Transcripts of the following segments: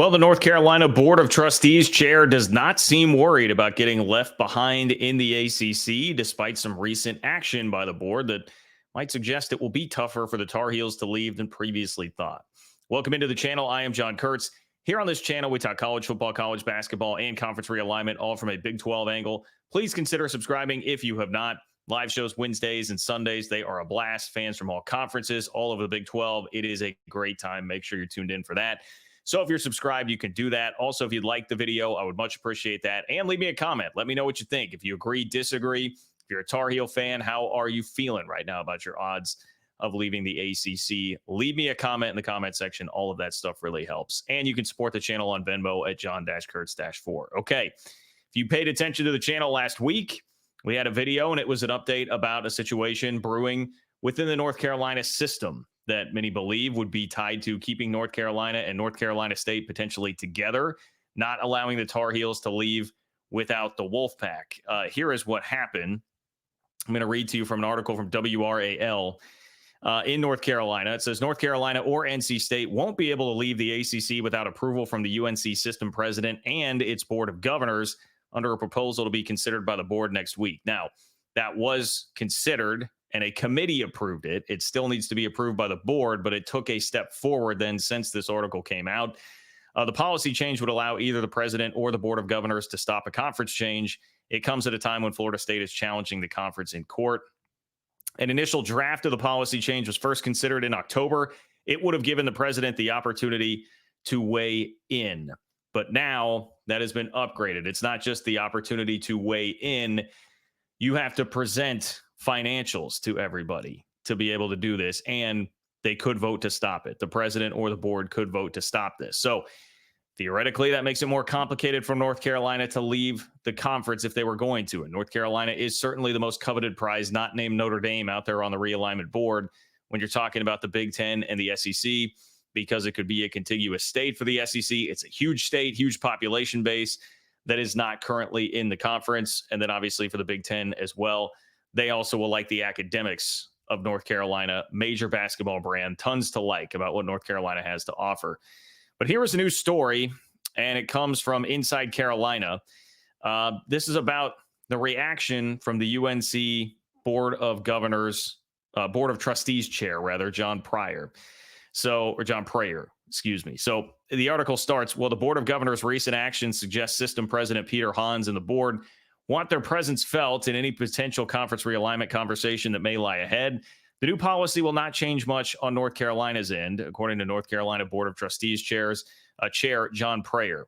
Well, the North Carolina Board of Trustees chair does not seem worried about getting left behind in the ACC, despite some recent action by the board that might suggest it will be tougher for the Tar Heels to leave than previously thought. Welcome into the channel. I am John Kurtz. Here on this channel, we talk college football, college basketball, and conference realignment, all from a Big 12 angle. Please consider subscribing if you have not. Live shows Wednesdays and Sundays. They are a blast. Fans from all conferences, all over the Big 12. It is a great time. Make sure you're tuned in for that. So if you're subscribed, you can do that. Also, if you'd like the video, I would much appreciate that. And leave me a comment. Let me know what you think. If you agree, disagree, if you're a Tar Heel fan, how are you feeling right now about your odds of leaving the ACC? Leave me a comment in the comment section. All of that stuff really helps. And you can support the channel on Venmo at John-Kurtz-4. Okay. If you paid attention to the channel last week, we had a video, and it was an update about a situation brewing within the North Carolina system that many believe would be tied to keeping North Carolina and North Carolina State potentially together, not allowing the Tar Heels to leave without the Wolfpack. Here is what happened. I'm going to read to you from an article from WRAL in North Carolina. It says North Carolina or NC State won't be able to leave the ACC without approval from the UNC system president and its board of governors under a proposal to be considered by the board next week. Now, that was considered, and a committee approved it. It still needs to be approved by the board, but it took a step forward then since this article came out. The policy change would allow either the president or the board of governors to stop a conference change. It comes at a time when Florida State is challenging the conference in court. An initial draft of the policy change was first considered in October. It would have given the president the opportunity to weigh in. But now that has been upgraded. It's not just the opportunity to weigh in. You have to present financials to everybody to be able to do this, and they could vote to stop it. The president or the board could vote to stop this. So theoretically, that makes it more complicated for North Carolina to leave the conference if they were going to. And North Carolina is certainly the most coveted prize, not named Notre Dame, out there on the realignment board when you're talking about the Big Ten and the SEC, because it could be a contiguous state for the SEC. It's a huge state, huge population base that is not currently in the conference. And then obviously for the Big Ten as well, they also will like the academics of North Carolina, major basketball brand, tons to like about what North Carolina has to offer. But here is a new story, and it comes from Inside Carolina. This is about the reaction from the UNC Board of Trustees chair, John Prayer. So the article starts, well, the Board of Governors' recent actions suggest system president Peter Hans and the board want their presence felt in any potential conference realignment conversation that may lie ahead. The new policy will not change much on North Carolina's end, according to North Carolina Board of Trustees chair John Prayer.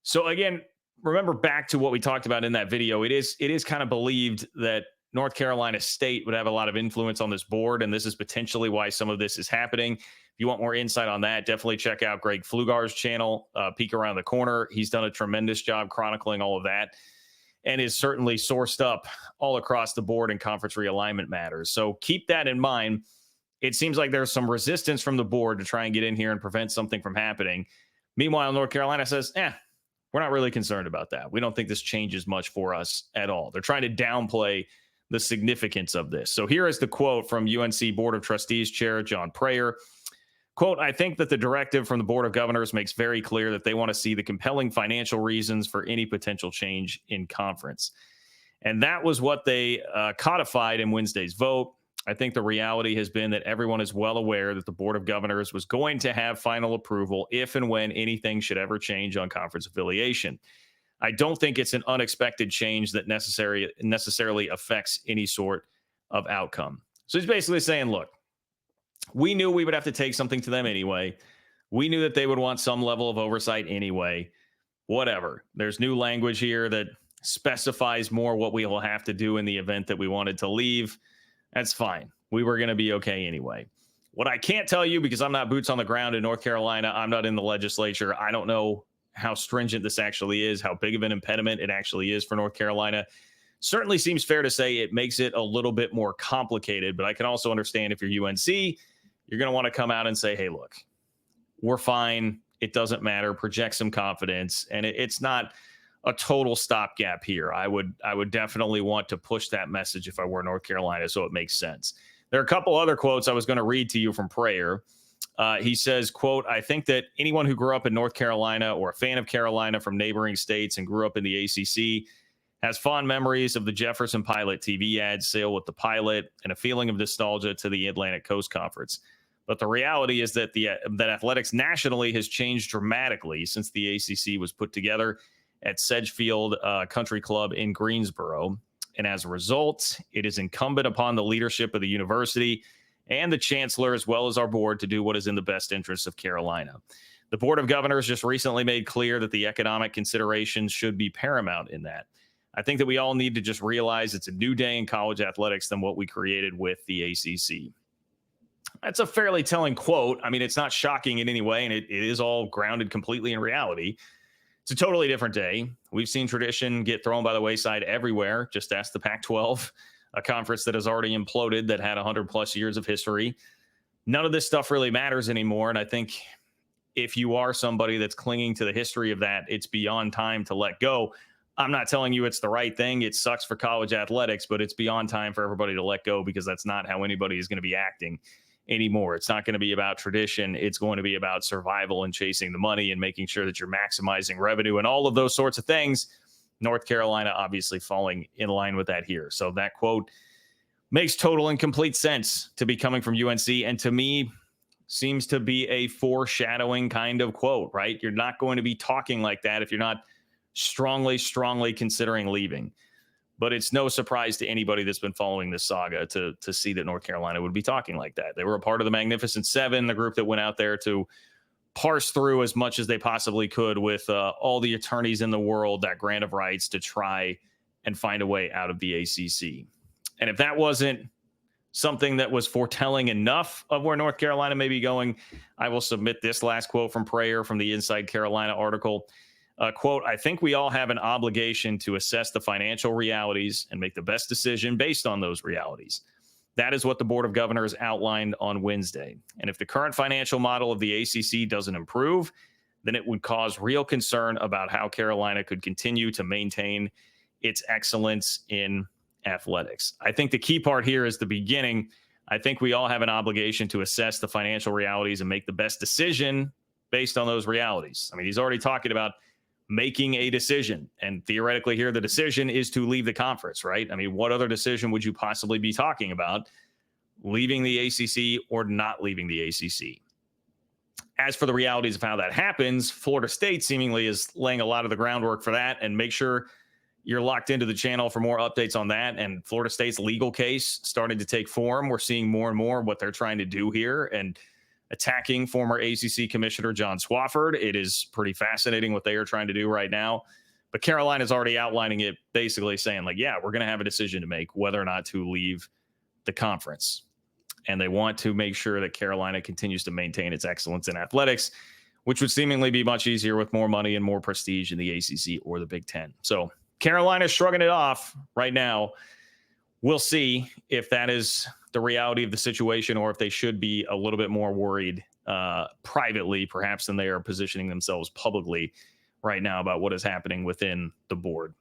So again, remember back to what we talked about in that video. It is kind of believed that North Carolina State would have a lot of influence on this board, and this is potentially why some of this is happening. If you want more insight on that, definitely check out Greg Pflugar's channel, Peek Around the Corner. He's done a tremendous job chronicling all of that and is certainly sourced up all across the board in conference realignment matters. So keep that in mind. It seems like there's some resistance from the board to try and get in here and prevent something from happening. Meanwhile, North Carolina says, we're not really concerned about that. We don't think this changes much for us at all. They're trying to downplay the significance of this. So here is the quote from UNC Board of Trustees chair John Prayer. Quote, I think that the directive from the Board of Governors makes very clear that they want to see the compelling financial reasons for any potential change in conference. And that was what they codified in Wednesday's vote. I think the reality has been that everyone is well aware that the Board of Governors was going to have final approval if and when anything should ever change on conference affiliation. I don't think it's an unexpected change that necessarily affects any sort of outcome. So he's basically saying, look, we knew we would have to take something to them anyway. We knew that they would want some level of oversight anyway. Whatever. There's new language here that specifies more what we will have to do in the event that we wanted to leave. That's fine. We were going to be okay anyway. What I can't tell you, because I'm not boots on the ground in North Carolina, I'm not in the legislature, I don't know how stringent this actually is, how big of an impediment it actually is for North Carolina. Certainly seems fair to say it makes it a little bit more complicated, but I can also understand if you're UNC, you're going to want to come out and say, hey, look, we're fine. It doesn't matter. Project some confidence. And it's not a total stopgap here. I would definitely want to push that message if I were North Carolina, so it makes sense. There are a couple other quotes I was going to read to you from Prayer. He says, quote, I think that anyone who grew up in North Carolina or a fan of Carolina from neighboring states and grew up in the ACC has fond memories of the Jefferson Pilot TV ad, Sail with the Pilot, and a feeling of nostalgia to the Atlantic Coast Conference. But the reality is that that athletics nationally has changed dramatically since the ACC was put together at Sedgefield Country Club in Greensboro. And as a result, it is incumbent upon the leadership of the university and the chancellor, as well as our board, to do what is in the best interest of Carolina. The Board of Governors just recently made clear that the economic considerations should be paramount in that. I think that we all need to just realize it's a new day in college athletics than what we created with the ACC. That's a fairly telling quote. I mean, it's not shocking in any way, and it is all grounded completely in reality. It's a totally different day. We've seen tradition get thrown by the wayside everywhere. Just ask the Pac-12, a conference that has already imploded, that had 100+ years of history. None of this stuff really matters anymore, and I think if you are somebody that's clinging to the history of that, it's beyond time to let go. I'm not telling you it's the right thing. It sucks for college athletics, but it's beyond time for everybody to let go, because that's not how anybody is going to be acting anymore. It's not going to be about tradition. It's going to be about survival and chasing the money and making sure that you're maximizing revenue and all of those sorts of things. North Carolina obviously falling in line with that here. So that quote makes total and complete sense to be coming from UNC, and to me seems to be a foreshadowing kind of quote, right? You're not going to be talking like that if you're not strongly considering leaving. But it's no surprise to anybody that's been following this saga to see that North Carolina would be talking like that. They were a part of the Magnificent Seven, the group that went out there to parse through as much as they possibly could with all the attorneys in the world, that grant of rights, to try and find a way out of the ACC. And if that wasn't something that was foretelling enough of where North Carolina may be going, I will submit this last quote from Prayer from the Inside Carolina article. Quote, I think we all have an obligation to assess the financial realities and make the best decision based on those realities. That is what the Board of Governors outlined on Wednesday. And if the current financial model of the ACC doesn't improve, then it would cause real concern about how Carolina could continue to maintain its excellence in athletics. I think the key part here is the beginning. I think we all have an obligation to assess the financial realities and make the best decision based on those realities. I mean, he's already talking about making a decision. And theoretically here, the decision is to leave the conference, right? I mean, what other decision would you possibly be talking about? Leaving the ACC or not leaving the ACC? As for the realities of how that happens, Florida State seemingly is laying a lot of the groundwork for that. And make sure you're locked into the channel for more updates on that. And Florida State's legal case starting to take form. We're seeing more and more what they're trying to do here and attacking former ACC Commissioner John Swofford. It is pretty fascinating what they are trying to do right now. But Carolina is already outlining it, basically saying, like, yeah, we're going to have a decision to make whether or not to leave the conference. And they want to make sure that Carolina continues to maintain its excellence in athletics, which would seemingly be much easier with more money and more prestige in the ACC or the Big Ten. So Carolina is shrugging it off right now. We'll see if that is the reality of the situation, or if they should be a little bit more worried privately, perhaps, than they are positioning themselves publicly right now about what is happening within the board.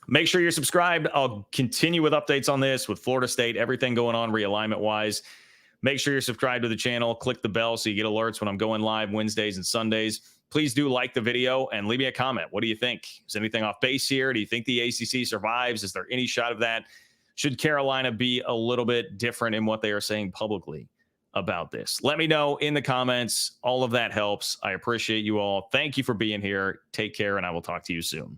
Make sure you're subscribed. I'll continue with updates on this with Florida State, everything going on realignment wise. Make sure you're subscribed to the channel. Click the bell so you get alerts when I'm going live Wednesdays and Sundays. Please do like the video and leave me a comment. What do you think? Is anything off base here? Do you think the ACC survives? Is there any shot of that? Should Carolina be a little bit different in what they are saying publicly about this? Let me know in the comments. All of that helps. I appreciate you all. Thank you for being here. Take care, and I will talk to you soon.